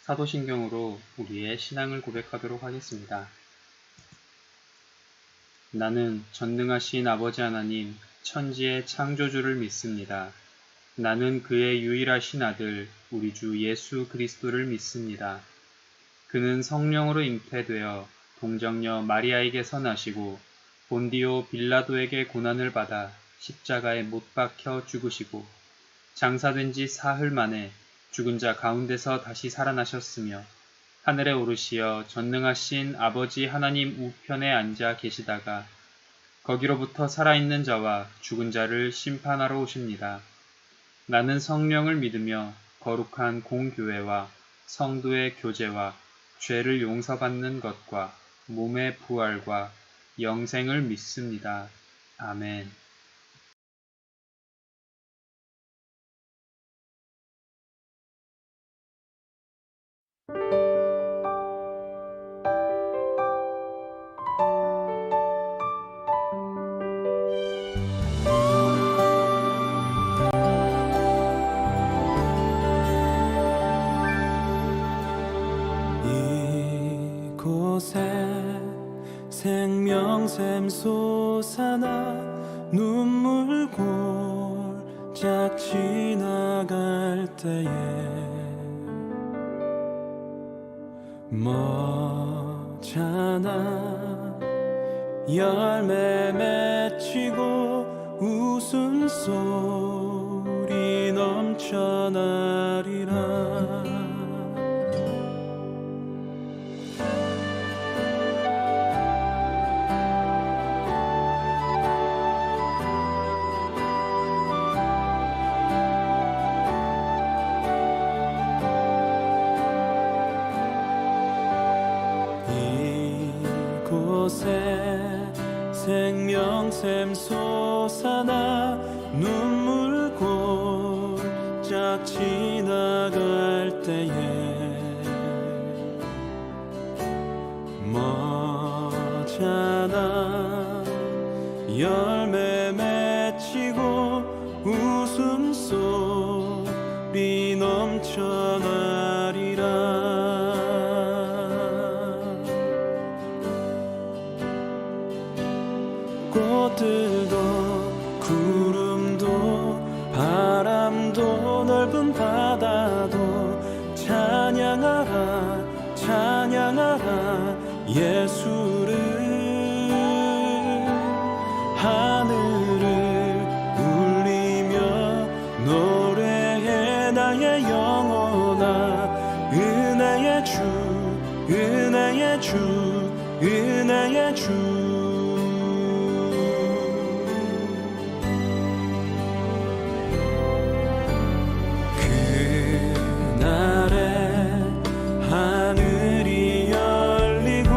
사도신경으로 우리의 신앙을 고백하도록 하겠습니다. 나는 전능하신 아버지 하나님, 천지의 창조주를 믿습니다. 나는 그의 유일하신 아들, 우리 주 예수 그리스도를 믿습니다. 그는 성령으로 잉태되어 동정녀 마리아에게서 나시고 본디오 빌라도에게 고난을 받아 십자가에 못 박혀 죽으시고 장사된 지 사흘 만에 죽은 자 가운데서 다시 살아나셨으며 하늘에 오르시어 전능하신 아버지 하나님 우편에 앉아 계시다가 거기로부터 살아있는 자와 죽은 자를 심판하러 오십니다. 나는 성령을 믿으며 거룩한 공교회와 성도의 교제와 죄를 용서받는 것과 몸의 부활과 영생을 믿습니다. 아멘. 이곳에 생명샘 솟아나 눈물 골짝 지나갈 때에 머잖아 열매 맺히고 웃음소리 넘쳐나리라. 이곳에 생명샘 솟아나 눈물 골짝 지나갈 때에 머잖아 열매 맺히고 웃음소리 넘쳐나리라. 꽃들도 구름도 바람도 넓은 바다도 찬양하라 찬양하라 예수를. 하늘을 울리며 노래해 나의 영혼아 은혜의 주 은혜의 주 은혜의 주. 하늘이 열리고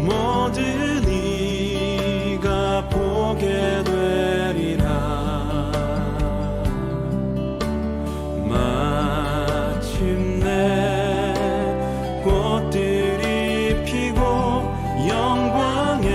모든 이가 보게 되리라. 마침내 꽃들이 피고 영광의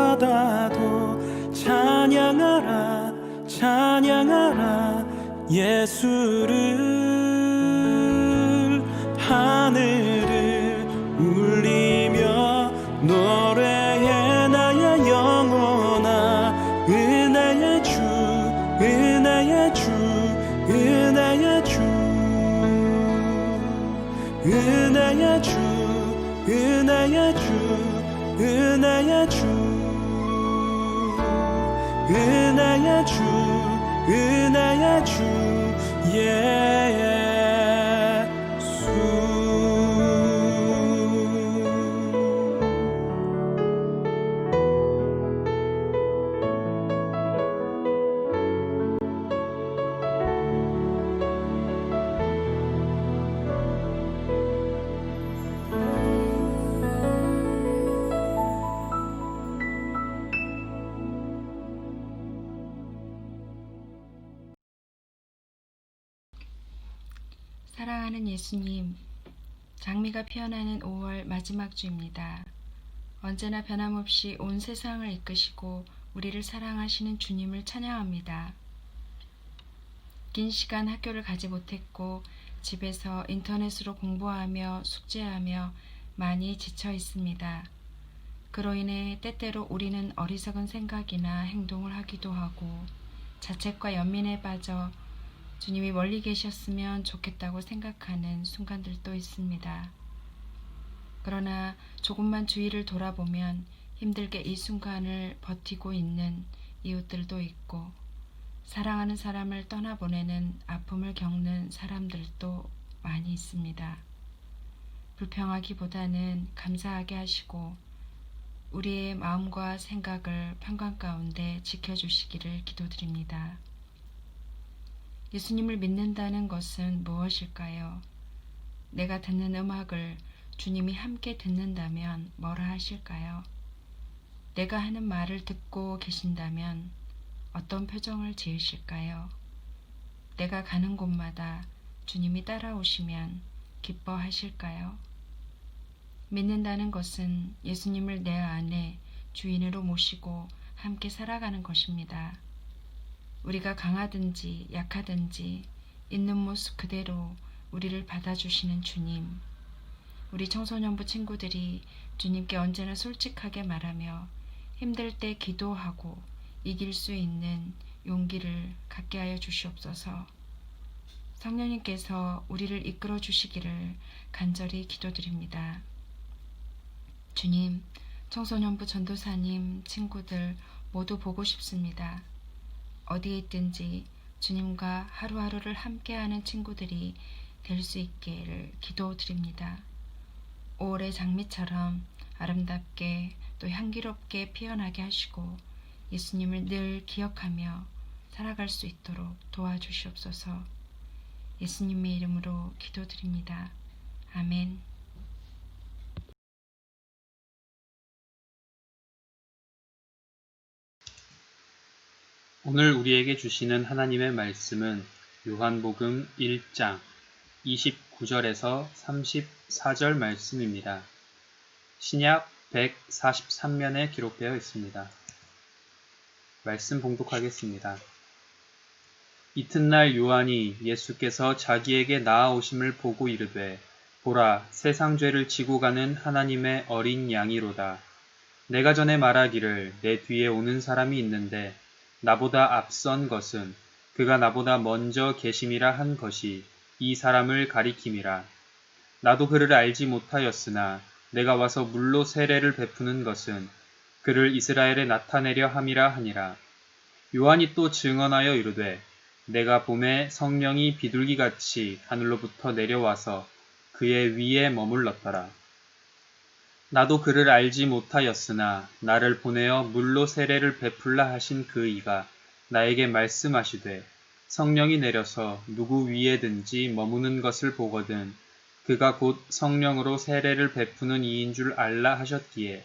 받아도 찬양하라 찬양하라 예수를 하늘을 울리며 노래해 나의 영혼아 은혜의 주 은혜의 주 은혜의 주 은혜의 주 은혜의 주 은혜의 주 은혜의 주 은혜의 주 예수 사랑하는 예수님, 장미가 피어나는 5월 마지막 주입니다. 언제나 변함없이 온 세상을 이끄시고 우리를 사랑하시는 주님을 찬양합니다. 긴 시간 학교를 가지 못했고 집에서 인터넷으로 공부하며 숙제하며 많이 지쳐 있습니다. 그로 인해 때때로 우리는 어리석은 생각이나 행동을 하기도 하고 자책과 연민에 빠져 주님이 멀리 계셨으면 좋겠다고 생각하는 순간들도 있습니다. 그러나 조금만 주위를 돌아보면 힘들게 이 순간을 버티고 있는 이웃들도 있고 사랑하는 사람을 떠나보내는 아픔을 겪는 사람들도 많이 있습니다. 불평하기보다는 감사하게 하시고 우리의 마음과 생각을 평강 가운데 지켜주시기를 기도드립니다. 예수님을 믿는다는 것은 무엇일까요? 내가 듣는 음악을 주님이 함께 듣는다면 뭐라 하실까요? 내가 하는 말을 듣고 계신다면 어떤 표정을 지으실까요? 내가 가는 곳마다 주님이 따라오시면 기뻐하실까요? 믿는다는 것은 예수님을 내 안에 주인으로 모시고 함께 살아가는 것입니다. 우리가 강하든지 약하든지 있는 모습 그대로 우리를 받아주시는 주님. 우리 청소년부 친구들이 주님께 언제나 솔직하게 말하며 힘들 때 기도하고 이길 수 있는 용기를 갖게 하여 주시옵소서. 성령님께서 우리를 이끌어 주시기를 간절히 기도드립니다. 주님, 청소년부 전도사님, 친구들 모두 보고 싶습니다. 어디에 있든지 주님과 하루하루를 함께하는 친구들이 될 수 있기를 기도드립니다. 5월의 장미처럼 아름답게 또 향기롭게 피어나게 하시고 예수님을 늘 기억하며 살아갈 수 있도록 도와주시옵소서. 예수님의 이름으로 기도드립니다. 아멘. 오늘 우리에게 주시는 하나님의 말씀은 요한복음 1장 29절에서 34절 말씀입니다. 신약 143면에 기록되어 있습니다. 말씀 봉독하겠습니다. 이튿날 요한이 예수께서 자기에게 나아오심을 보고 이르되 보라 세상 죄를 지고 가는 하나님의 어린 양이로다. 내가 전에 말하기를 내 뒤에 오는 사람이 있는데 나보다 앞선 것은 그가 나보다 먼저 계심이라 한 것이 이 사람을 가리킴이라. 나도 그를 알지 못하였으나 내가 와서 물로 세례를 베푸는 것은 그를 이스라엘에 나타내려 함이라 하니라. 요한이 또 증언하여 이르되 내가 봄에 성령이 비둘기같이 하늘로부터 내려와서 그의 위에 머물렀더라. 나도 그를 알지 못하였으나 나를 보내어 물로 세례를 베풀라 하신 그 이가 나에게 말씀하시되 성령이 내려서 누구 위에든지 머무는 것을 보거든 그가 곧 성령으로 세례를 베푸는 이인 줄 알라 하셨기에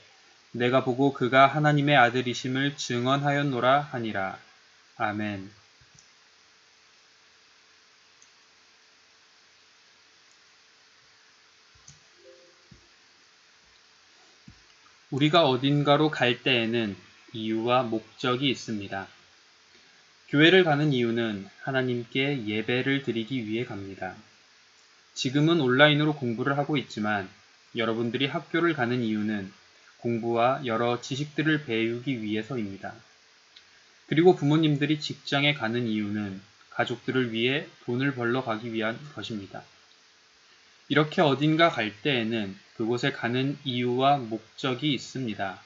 내가 보고 그가 하나님의 아들이심을 증언하였노라 하니라. 아멘. 우리가 어딘가로 갈 때에는 이유와 목적이 있습니다. 교회를 가는 이유는 하나님께 예배를 드리기 위해 갑니다. 지금은 온라인으로 공부를 하고 있지만 여러분들이 학교를 가는 이유는 공부와 여러 지식들을 배우기 위해서입니다. 그리고 부모님들이 직장에 가는 이유는 가족들을 위해 돈을 벌러 가기 위한 것입니다. 이렇게 어딘가 갈 때에는 그곳에 가는 이유와 목적이 있습니다.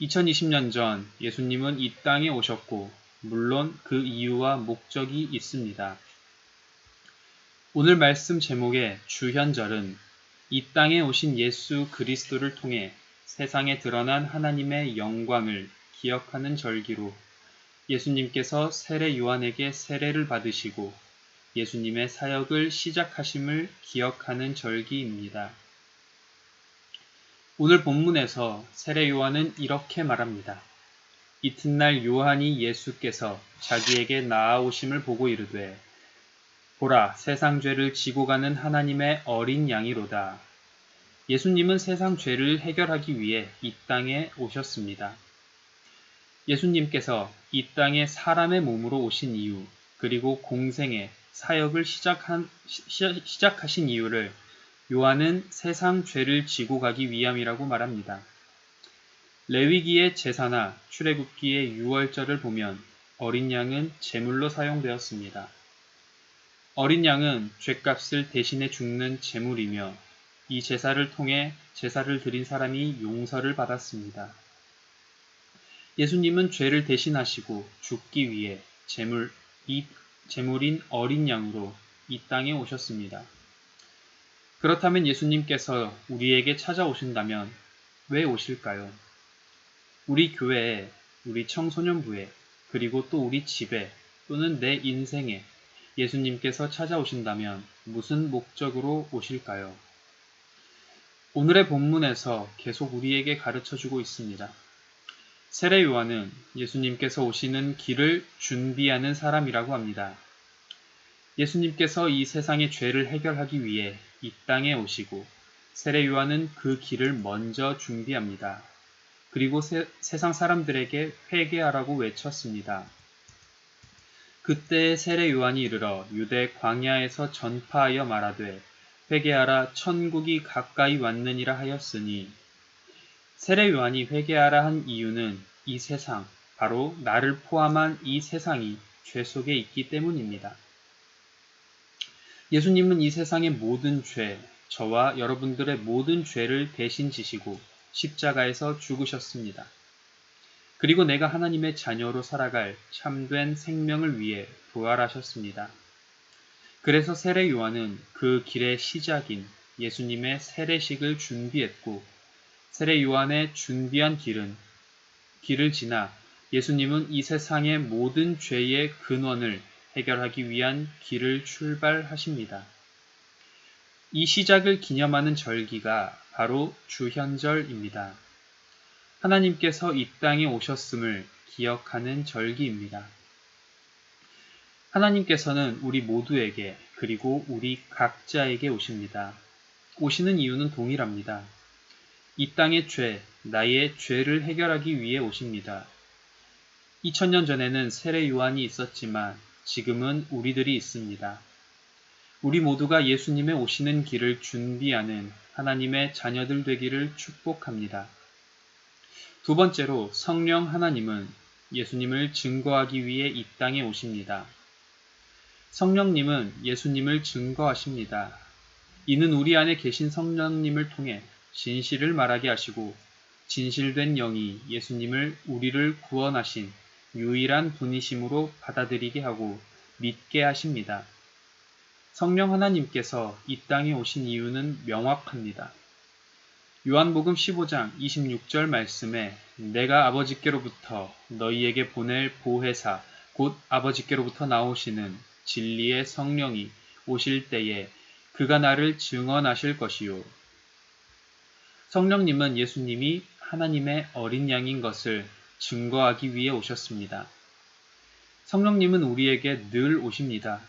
2020년 전 예수님은 이 땅에 오셨고 물론 그 이유와 목적이 있습니다. 오늘 말씀 제목의 주현절은 이 땅에 오신 예수 그리스도를 통해 세상에 드러난 하나님의 영광을 기억하는 절기로 예수님께서 세례 요한에게 세례를 받으시고 예수님의 사역을 시작하심을 기억하는 절기입니다. 오늘 본문에서 세례 요한은 이렇게 말합니다. 이튿날 요한이 예수께서 자기에게 나아오심을 보고 이르되 보라, 세상 죄를 지고 가는 하나님의 어린 양이로다. 예수님은 세상 죄를 해결하기 위해 이 땅에 오셨습니다. 예수님께서 이 땅에 사람의 몸으로 오신 이유, 그리고 공생의 사역을 시작하신 이유를 요한은 세상 죄를 지고 가기 위함이라고 말합니다. 레위기의 제사나 출애굽기의 유월절을 보면 어린 양은 제물로 사용되었습니다. 어린 양은 죗값을 대신해 죽는 제물이며 이 제사를 통해 제사를 드린 사람이 용서를 받았습니다. 예수님은 죄를 대신하시고 죽기 위해 제물인 어린 양으로 이 땅에 오셨습니다. 그렇다면 예수님께서 우리에게 찾아오신다면 왜 오실까요? 우리 교회에, 우리 청소년부에, 그리고 또 우리 집에 또는 내 인생에 예수님께서 찾아오신다면 무슨 목적으로 오실까요? 오늘의 본문에서 계속 우리에게 가르쳐주고 있습니다. 세례 요한은 예수님께서 오시는 길을 준비하는 사람이라고 합니다. 예수님께서 이 세상의 죄를 해결하기 위해 이 땅에 오시고 세례 요한은 그 길을 먼저 준비합니다. 그리고 세상 사람들에게 회개하라고 외쳤습니다. 그때 세례 요한이 이르러 유대 광야에서 전파하여 말하되 회개하라 천국이 가까이 왔느니라 하였으니 세례 요한이 회개하라 한 이유는 이 세상, 바로 나를 포함한 이 세상이 죄 속에 있기 때문입니다. 예수님은 이 세상의 모든 죄, 저와 여러분들의 모든 죄를 대신 지시고 십자가에서 죽으셨습니다. 그리고 내가 하나님의 자녀로 살아갈 참된 생명을 위해 부활하셨습니다. 그래서 세례 요한은 그 길의 시작인 예수님의 세례식을 준비했고 세례 요한의 준비한 길을 지나 예수님은 이 세상의 모든 죄의 근원을 해결하기 위한 길을 출발하십니다. 이 시작을 기념하는 절기가 바로 주현절입니다. 하나님께서 이 땅에 오셨음을 기억하는 절기입니다. 하나님께서는 우리 모두에게 그리고 우리 각자에게 오십니다. 오시는 이유는 동일합니다. 이 땅의 죄, 나의 죄를 해결하기 위해 오십니다. 2000년 전에는 세례 요한이 있었지만 지금은 우리들이 있습니다. 우리 모두가 예수님의 오시는 길을 준비하는 하나님의 자녀들 되기를 축복합니다. 두 번째로 성령 하나님은 예수님을 증거하기 위해 이 땅에 오십니다. 성령님은 예수님을 증거하십니다. 이는 우리 안에 계신 성령님을 통해 진실을 말하게 하시고 진실된 영이 예수님을 우리를 구원하신 유일한 분이심으로 받아들이게 하고 믿게 하십니다. 성령 하나님께서 이 땅에 오신 이유는 명확합니다. 요한복음 15장 26절 말씀에 내가 아버지께로부터 너희에게 보낼 보혜사 곧 아버지께로부터 나오시는 진리의 성령이 오실 때에 그가 나를 증언하실 것이요. 성령님은 예수님이 하나님의 어린 양인 것을 증거하기 위해 오셨습니다. 성령님은 우리에게 늘 오십니다.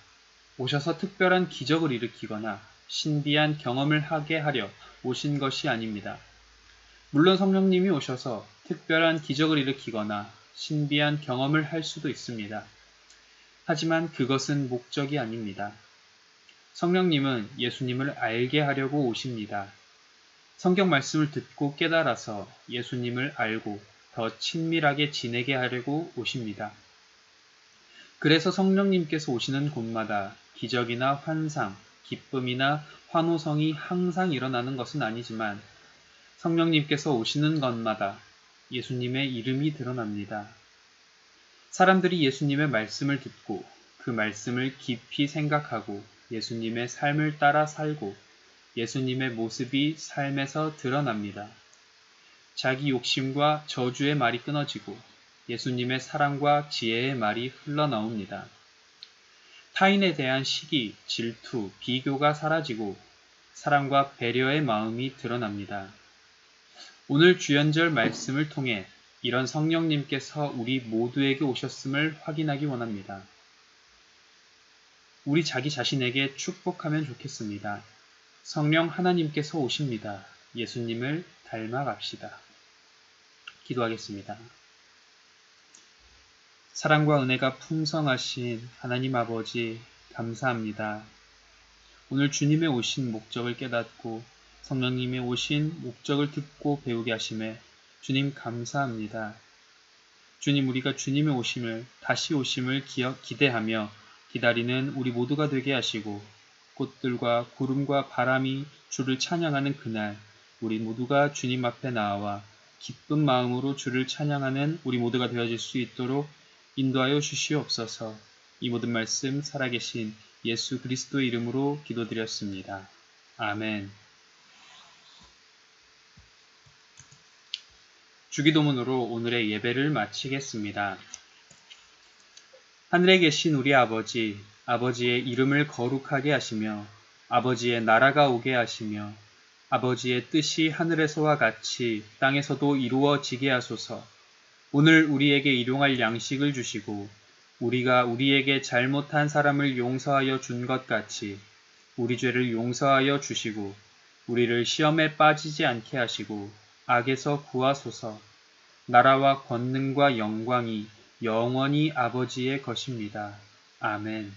오셔서 특별한 기적을 일으키거나 신비한 경험을 하게 하려 오신 것이 아닙니다. 물론 성령님이 오셔서 특별한 기적을 일으키거나 신비한 경험을 할 수도 있습니다. 하지만 그것은 목적이 아닙니다. 성령님은 예수님을 알게 하려고 오십니다. 성경 말씀을 듣고 깨달아서 예수님을 알고 더 친밀하게 지내게 하려고 오십니다. 그래서 성령님께서 오시는 곳마다 기적이나 환상, 기쁨이나 환호성이 항상 일어나는 것은 아니지만 성령님께서 오시는 것마다 예수님의 이름이 드러납니다. 사람들이 예수님의 말씀을 듣고 그 말씀을 깊이 생각하고 예수님의 삶을 따라 살고 예수님의 모습이 삶에서 드러납니다. 자기 욕심과 저주의 말이 끊어지고 예수님의 사랑과 지혜의 말이 흘러나옵니다. 타인에 대한 시기, 질투, 비교가 사라지고 사랑과 배려의 마음이 드러납니다. 오늘 주연절 말씀을 통해 이런 성령님께서 우리 모두에게 오셨음을 확인하기 원합니다. 우리 자기 자신에게 축복하면 좋겠습니다. 성령 하나님께서 오십니다. 예수님을 닮아갑시다. 기도하겠습니다. 사랑과 은혜가 풍성하신 하나님 아버지 감사합니다. 오늘 주님의 오신 목적을 깨닫고 성령님의 오신 목적을 듣고 배우게 하심에 주님 감사합니다. 주님, 우리가 주님의 오심을 다시 오심을 기대하며 기다리는 우리 모두가 되게 하시고 꽃들과 구름과 바람이 주를 찬양하는 그날 우리 모두가 주님 앞에 나와 기쁜 마음으로 주를 찬양하는 우리 모두가 되어질 수 있도록 인도하여 주시옵소서. 이 모든 말씀 살아계신 예수 그리스도의 이름으로 기도드렸습니다. 아멘. 주기도문으로 오늘의 예배를 마치겠습니다. 하늘에 계신 우리 아버지, 아버지의 이름을 거룩하게 하시며 아버지의 나라가 오게 하시며 아버지의 뜻이 하늘에서와 같이 땅에서도 이루어지게 하소서. 오늘 우리에게 일용할 양식을 주시고 우리가 우리에게 잘못한 사람을 용서하여 준 것 같이 우리 죄를 용서하여 주시고 우리를 시험에 빠지지 않게 하시고 악에서 구하소서. 나라와 권능과 영광이 영원히 아버지의 것입니다. 아멘.